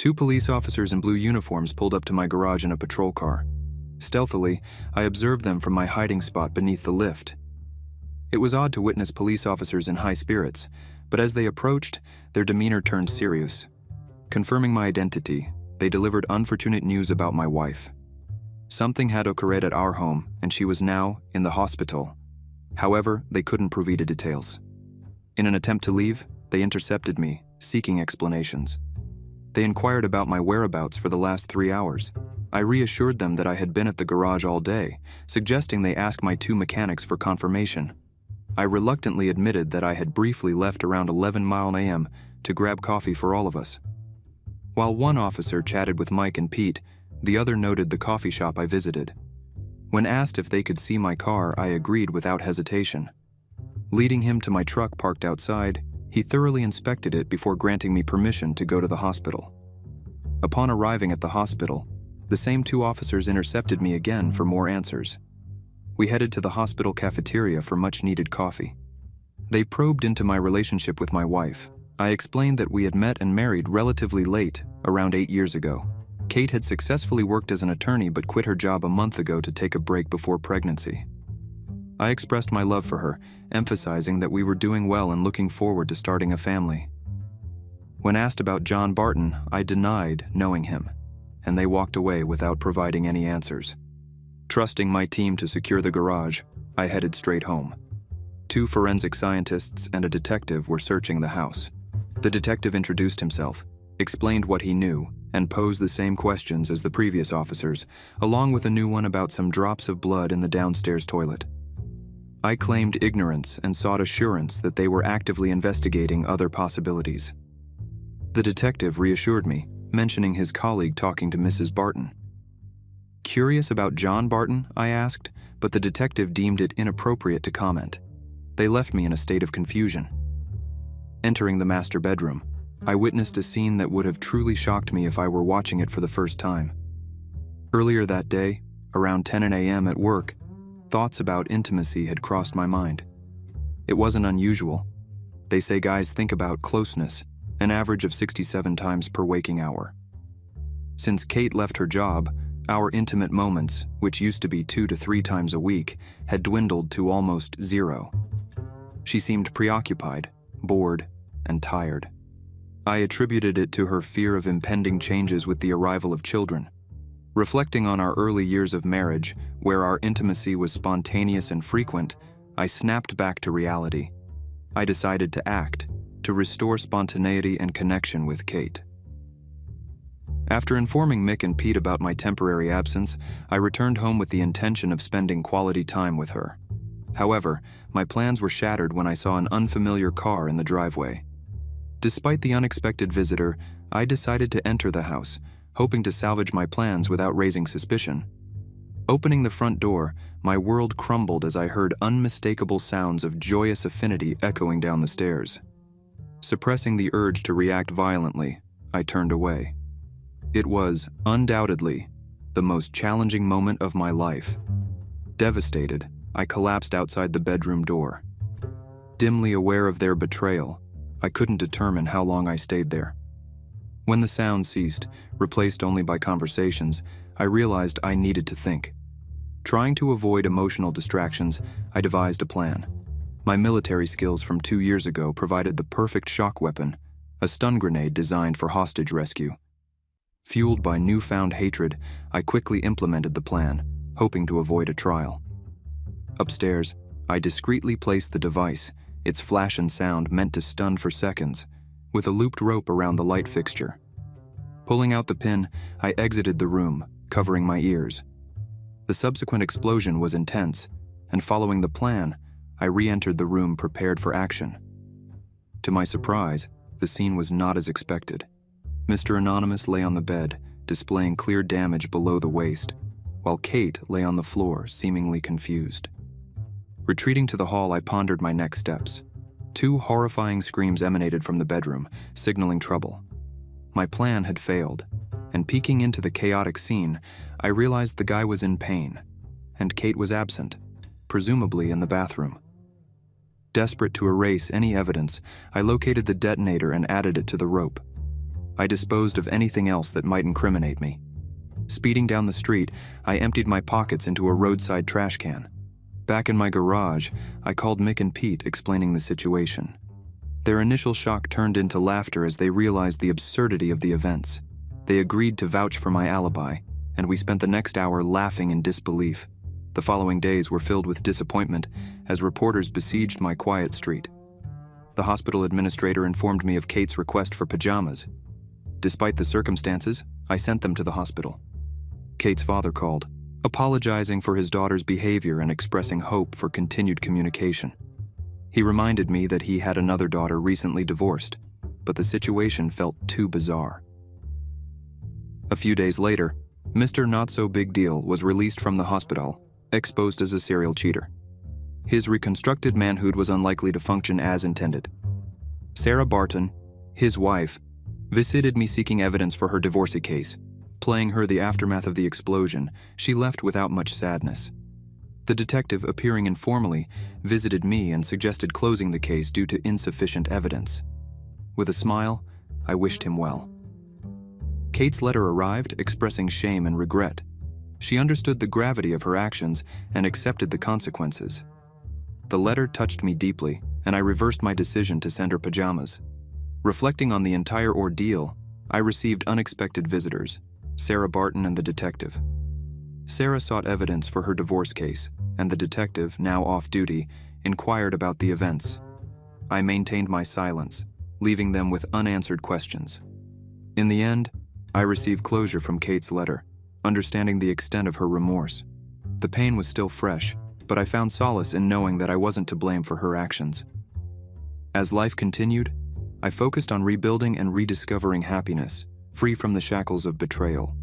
Two police officers in blue uniforms pulled up to my garage in a patrol car. Stealthily, I observed them from my hiding spot beneath the lift. It was odd to witness police officers in high spirits, but as they approached, their demeanor turned serious. Confirming my identity, they delivered unfortunate news about my wife. Something had occurred at our home, and she was now in the hospital. However, they couldn't provide details. In an attempt to leave, they intercepted me, seeking explanations. They inquired about my whereabouts for the last 3 hours. I reassured them that I had been at the garage all day, suggesting they ask my 2 mechanics for confirmation. I reluctantly admitted that I had briefly left around 11 a.m. to grab coffee for all of us. While one officer chatted with Mike and Pete, the other noted the coffee shop I visited. When asked if they could see my car, I agreed without hesitation. Leading him to my truck parked outside, he thoroughly inspected it before granting me permission to go to the hospital. Upon arriving at the hospital, the same 2 officers intercepted me again for more answers. We headed to the hospital cafeteria for much-needed coffee. They probed into my relationship with my wife. I explained that we had met and married relatively late, around 8 years ago. Kate had successfully worked as an attorney but quit her job a month ago to take a break before pregnancy. I expressed my love for her, emphasizing that we were doing well and looking forward to starting a family. When asked about John Barton, I denied knowing him, and they walked away without providing any answers. Trusting my team to secure the garage, I headed straight home. 2 forensic scientists and a detective were searching the house. The detective introduced himself, explained what he knew, and posed the same questions as the previous officers, along with a new one about some drops of blood in the downstairs toilet. I claimed ignorance and sought assurance that they were actively investigating other possibilities. The detective reassured me, mentioning his colleague talking to Mrs. Barton. Curious about John Barton, I asked, but the detective deemed it inappropriate to comment. They left me in a state of confusion. Entering the master bedroom, I witnessed a scene that would have truly shocked me if I were watching it for the first time. Earlier that day, around 10 a.m. at work, thoughts about intimacy had crossed my mind. It wasn't unusual. They say guys think about closeness, an average of 67 times per waking hour. Since Kate left her job, our intimate moments, which used to be 2 to 3 times a week, had dwindled to almost 0. She seemed preoccupied, bored, and tired. I attributed it to her fear of impending changes with the arrival of children. Reflecting on our early years of marriage, where our intimacy was spontaneous and frequent, I snapped back to reality. I decided to act, to restore spontaneity and connection with Kate. After informing Mick and Pete about my temporary absence, I returned home with the intention of spending quality time with her. However, my plans were shattered when I saw an unfamiliar car in the driveway. Despite the unexpected visitor, I decided to enter the house, hoping to salvage my plans without raising suspicion. Opening the front door, my world crumbled as I heard unmistakable sounds of joyous affinity echoing down the stairs. Suppressing the urge to react violently, I turned away. It was, undoubtedly, the most challenging moment of my life. Devastated, I collapsed outside the bedroom door. Dimly aware of their betrayal, I couldn't determine how long I stayed there. When the sound ceased, replaced only by conversations, I realized I needed to think. Trying to avoid emotional distractions, I devised a plan. My military skills from 2 years ago provided the perfect shock weapon, a stun grenade designed for hostage rescue. Fueled by newfound hatred, I quickly implemented the plan, hoping to avoid a trial. Upstairs, I discreetly placed the device, its flash and sound meant to stun for seconds, with a looped rope around the light fixture. Pulling out the pin, I exited the room, covering my ears. The subsequent explosion was intense, and following the plan, I re-entered the room prepared for action. To my surprise, the scene was not as expected. Mr. Anonymous lay on the bed, displaying clear damage below the waist, while Kate lay on the floor, seemingly confused. Retreating to the hall, I pondered my next steps. 2 horrifying screams emanated from the bedroom, signaling trouble. My plan had failed, and peeking into the chaotic scene, I realized the guy was in pain, and Kate was absent, presumably in the bathroom. Desperate to erase any evidence, I located the detonator and added it to the rope. I disposed of anything else that might incriminate me. Speeding down the street, I emptied my pockets into a roadside trash can. Back in my garage, I called Mick and Pete, explaining the situation. Their initial shock turned into laughter as they realized the absurdity of the events. They agreed to vouch for my alibi, and we spent the next hour laughing in disbelief. The following days were filled with disappointment as reporters besieged my quiet street. The hospital administrator informed me of Kate's request for pajamas. Despite the circumstances, I sent them to the hospital. Kate's father called, apologizing for his daughter's behavior and expressing hope for continued communication. He reminded me that he had another daughter recently divorced, but the situation felt too bizarre. A few days later, Mr. Not-So-Big-Deal was released from the hospital, exposed as a serial cheater. His reconstructed manhood was unlikely to function as intended. Sarah Barton, his wife, visited me seeking evidence for her divorce case. Playing her the aftermath of the explosion, she left without much sadness. The detective, appearing informally, visited me and suggested closing the case due to insufficient evidence. With a smile, I wished him well. Kate's letter arrived, expressing shame and regret. She understood the gravity of her actions and accepted the consequences. The letter touched me deeply, and I reversed my decision to send her pajamas. Reflecting on the entire ordeal, I received unexpected visitors, Sarah Barton and the detective. Sarah sought evidence for her divorce case, and the detective, now off duty, inquired about the events. I maintained my silence, leaving them with unanswered questions. In the end, I received closure from Kate's letter, understanding the extent of her remorse. The pain was still fresh, but I found solace in knowing that I wasn't to blame for her actions. As life continued, I focused on rebuilding and rediscovering happiness, free from the shackles of betrayal.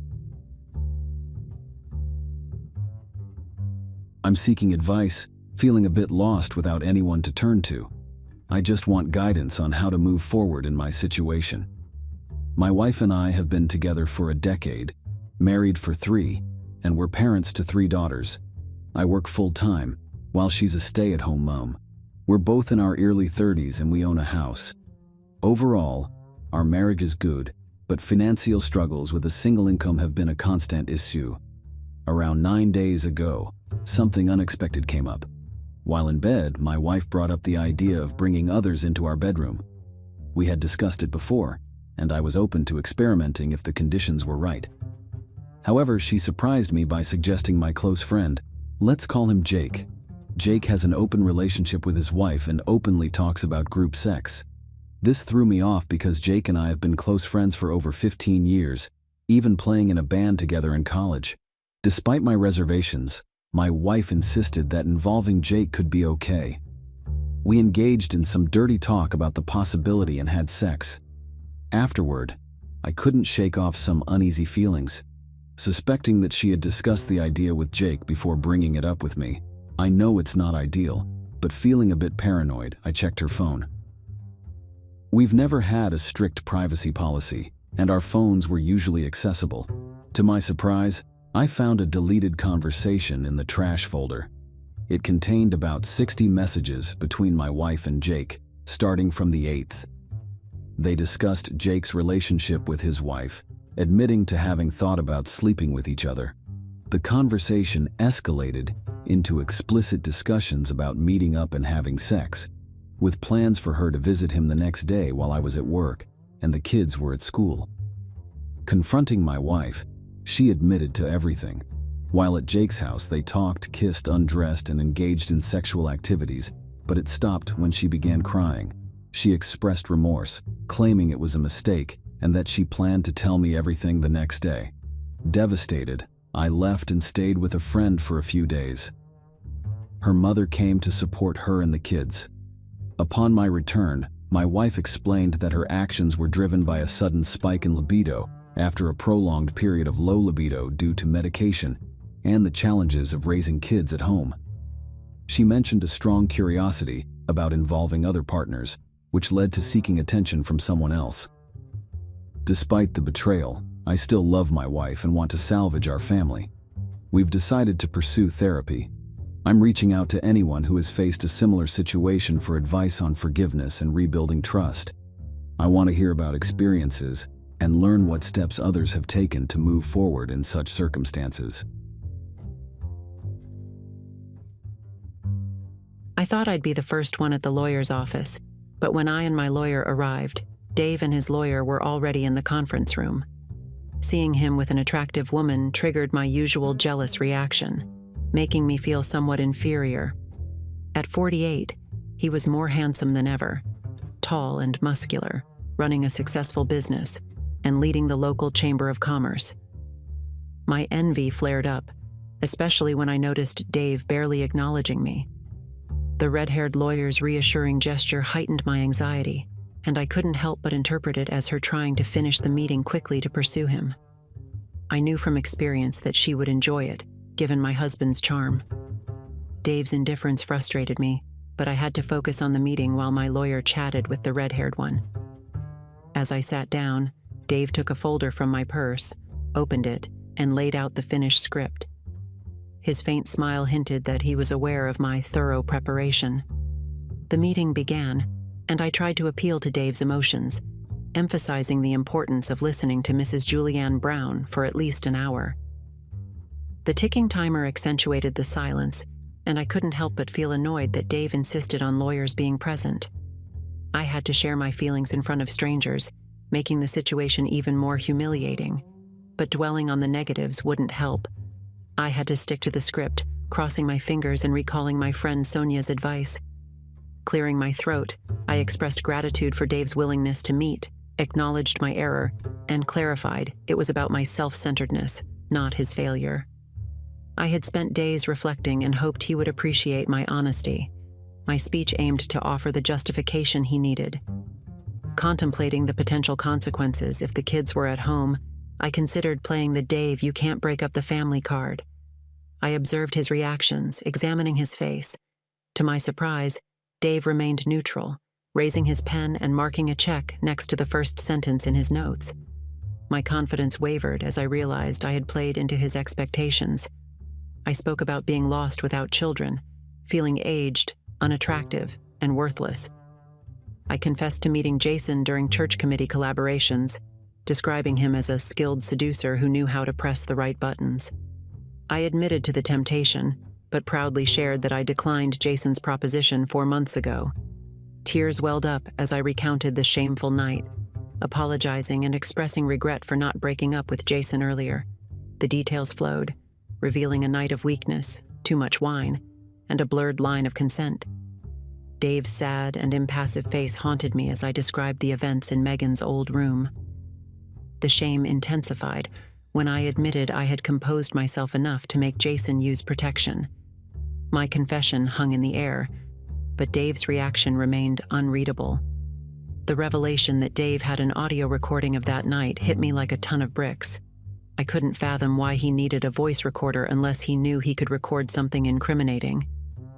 I'm seeking advice, feeling a bit lost without anyone to turn to. I just want guidance on how to move forward in my situation. My wife and I have been together for a decade, married for 3, and we're parents to 3 daughters. I work full-time, while she's a stay-at-home mom. We're both in our early 30s and we own a house. Overall, our marriage is good, but financial struggles with a single income have been a constant issue. Around 9 days ago, something unexpected came up. While in bed, my wife brought up the idea of bringing others into our bedroom. We had discussed it before, and I was open to experimenting if the conditions were right. However, she surprised me by suggesting my close friend. Let's call him Jake. Jake has an open relationship with his wife and openly talks about group sex. This threw me off because Jake and I have been close friends for over 15 years, even playing in a band together in college. Despite my reservations, my wife insisted that involving Jake could be okay. We engaged in some dirty talk about the possibility and had sex. Afterward, I couldn't shake off some uneasy feelings. Suspecting that she had discussed the idea with Jake before bringing it up with me, I know it's not ideal, but feeling a bit paranoid, I checked her phone. We've never had a strict privacy policy, and our phones were usually accessible. To my surprise, I found a deleted conversation in the trash folder. It contained about 60 messages between my wife and Jake, starting from the 8th. They discussed Jake's relationship with his wife, admitting to having thought about sleeping with each other. The conversation escalated into explicit discussions about meeting up and having sex, with plans for her to visit him the next day while I was at work and the kids were at school. Confronting my wife, she admitted to everything. While at Jake's house, they talked, kissed, undressed, and engaged in sexual activities, but it stopped when she began crying. She expressed remorse, claiming it was a mistake and that she planned to tell me everything the next day. Devastated, I left and stayed with a friend for a few days. Her mother came to support her and the kids. Upon my return, my wife explained that her actions were driven by a sudden spike in libido after a prolonged period of low libido due to medication and the challenges of raising kids at home. She mentioned a strong curiosity about involving other partners, which led to seeking attention from someone else. Despite the betrayal, I still love my wife and want to salvage our family. We've decided to pursue therapy. I'm reaching out to anyone who has faced a similar situation for advice on forgiveness and rebuilding trust. I want to hear about experiences, and learn what steps others have taken to move forward in such circumstances. I thought I'd be the first one at the lawyer's office, but when I and my lawyer arrived, Dave and his lawyer were already in the conference room. Seeing him with an attractive woman triggered my usual jealous reaction, making me feel somewhat inferior. At 48, he was more handsome than ever, tall and muscular, running a successful business, and leading the local chamber of commerce. My envy flared up, especially when I noticed Dave barely acknowledging me. The red-haired lawyer's reassuring gesture heightened my anxiety, and I couldn't help but interpret it as her trying to finish the meeting quickly to pursue him. I knew from experience that she would enjoy it, given my husband's charm. Dave's indifference frustrated me, but I had to focus on the meeting while my lawyer chatted with the red-haired one. As I sat down, Dave took a folder from my purse, opened it, and laid out the finished script. His faint smile hinted that he was aware of my thorough preparation. The meeting began, and I tried to appeal to Dave's emotions, emphasizing the importance of listening to Mrs. Julianne Brown for at least an hour. The ticking timer accentuated the silence, and I couldn't help but feel annoyed that Dave insisted on lawyers being present. I had to share my feelings in front of strangers, making the situation even more humiliating. But dwelling on the negatives wouldn't help. I had to stick to the script, crossing my fingers and recalling my friend Sonia's advice. Clearing my throat, I expressed gratitude for Dave's willingness to meet, acknowledged my error, and clarified it was about my self-centeredness, not his failure. I had spent days reflecting and hoped he would appreciate my honesty. My speech aimed to offer the justification he needed. Contemplating the potential consequences if the kids were at home, I considered playing the Dave you can't break up the family card. I observed his reactions, examining his face. To my surprise, Dave remained neutral, raising his pen and marking a check next to the first sentence in his notes. My confidence wavered as I realized I had played into his expectations. I spoke about being lost without children, feeling aged, unattractive, and worthless. I confessed to meeting Jason during church committee collaborations, describing him as a skilled seducer who knew how to press the right buttons. I admitted to the temptation, but proudly shared that I declined Jason's proposition 4 months ago. Tears welled up as I recounted the shameful night, apologizing and expressing regret for not breaking up with Jason earlier. The details flowed, revealing a night of weakness, too much wine, and a blurred line of consent. Dave's sad and impassive face haunted me as I described the events in Megan's old room. The shame intensified when I admitted I had composed myself enough to make Jason use protection. My confession hung in the air, but Dave's reaction remained unreadable. The revelation that Dave had an audio recording of that night hit me like a ton of bricks. I couldn't fathom why he needed a voice recorder unless he knew he could record something incriminating.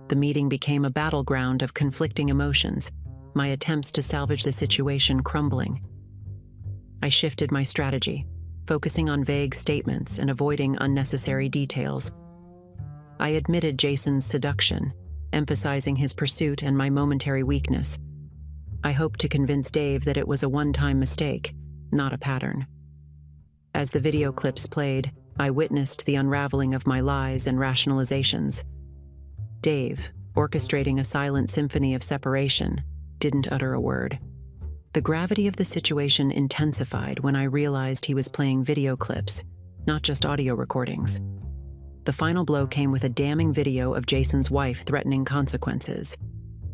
The meeting became a battleground of conflicting emotions, my attempts to salvage the situation crumbling. I shifted my strategy, focusing on vague statements and avoiding unnecessary details. I admitted Jason's seduction, emphasizing his pursuit and my momentary weakness. I hoped to convince Dave that it was a one-time mistake, not a pattern. As the video clips played, I witnessed the unraveling of my lies and rationalizations. Dave, orchestrating a silent symphony of separation, didn't utter a word. The gravity of the situation intensified when I realized he was playing video clips, not just audio recordings. The final blow came with a damning video of Jason's wife threatening consequences.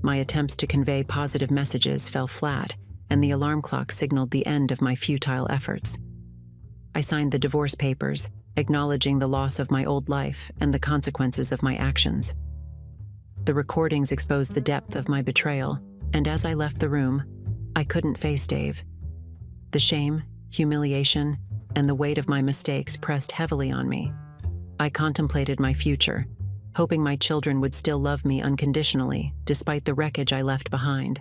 My attempts to convey positive messages fell flat, and the alarm clock signaled the end of my futile efforts. I signed the divorce papers, acknowledging the loss of my old life and the consequences of my actions. The recordings exposed the depth of my betrayal, and as I left the room, I couldn't face Dave. The shame, humiliation, and the weight of my mistakes pressed heavily on me. I contemplated my future, hoping my children would still love me unconditionally, despite the wreckage I left behind.